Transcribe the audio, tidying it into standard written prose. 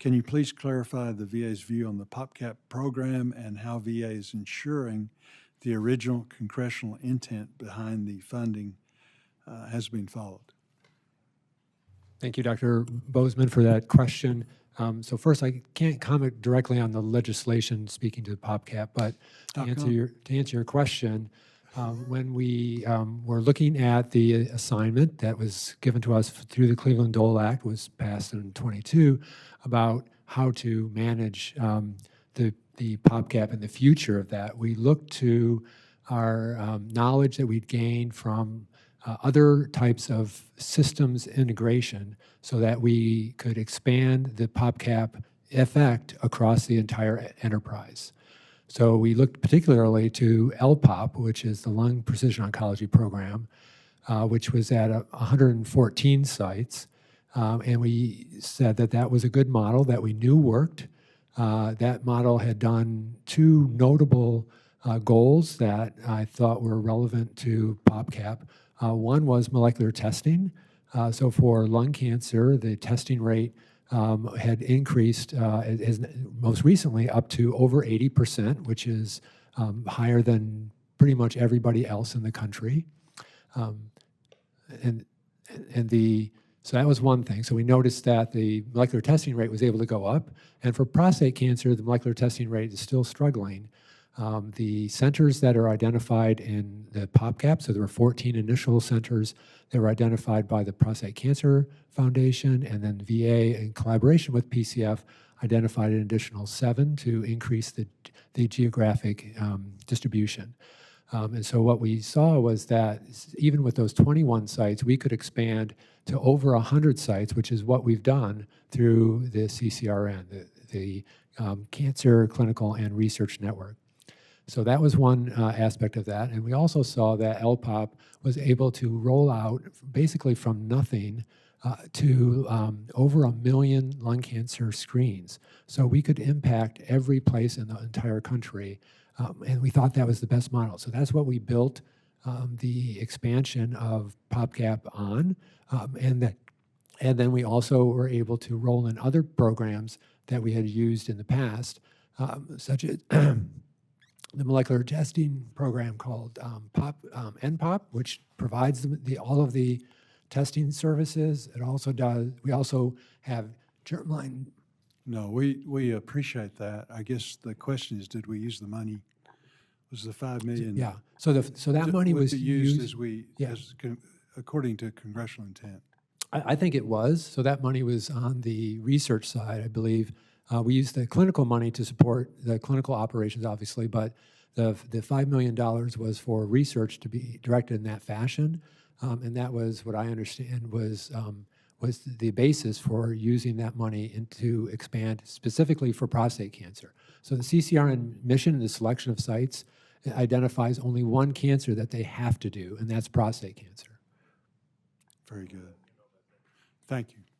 Can you please clarify the VA's view on the PopCap program and how VA is ensuring the original congressional intent behind the funding has been followed? Thank you, Dr. Boozman, for that question. So first, I can't comment directly on the legislation speaking to the PopCap, but to answer your question, when we were looking at the assignment that was given to us through the Cleveland Dole Act, was passed in 22, about how to manage the PopCap and the future of that, we looked to our knowledge that we'd gained from other types of systems integration so that we could expand the PopCap effect across the entire enterprise. So we looked particularly to LPOP, which is the Lung Precision Oncology Program, which was at 114 sites. And we said that that was a good model that we knew worked. That model had done two notable goals that I thought were relevant to PopCap. One was molecular testing. So for lung cancer, the testing rate had increased most recently up to over 80%, which is higher than pretty much everybody else in the country. So that was one thing. So we noticed that the molecular testing rate was able to go up. And for prostate cancer, the molecular testing rate is still struggling. The centers that are identified in the PopCap, so there were 14 initial centers that were identified by the Prostate Cancer Foundation, and then VA, in collaboration with PCF, identified an additional 7 to increase the geographic distribution. And so what we saw was that even with those 21 sites, we could expand to over 100 sites, which is what we've done through the CCRN, the Cancer Clinical and Research Network. So that was one aspect of that. And we also saw that LPOP was able to roll out basically from nothing to over 1 million lung cancer screens. So we could impact every place in the entire country. And we thought that was the best model. So that's what we built the expansion of PopCap on. And then we also were able to roll in other programs that we had used in the past, such as the molecular testing program called NPOP, which provides all of the testing services. It also does. We also have germline. No, we appreciate that. I guess the question is, did we use the money? Was the $5 million? Yeah. So that money was used according to congressional intent. I think it was. So that money was on the research side, I believe. We used the clinical money to support the clinical operations, obviously, but the $5 million was for research to be directed in that fashion, and that was what I understand was the basis for using that money to expand specifically for prostate cancer. So the CCRN mission, the selection of sites, identifies only one cancer that they have to do, and that's prostate cancer. Very good. Thank you.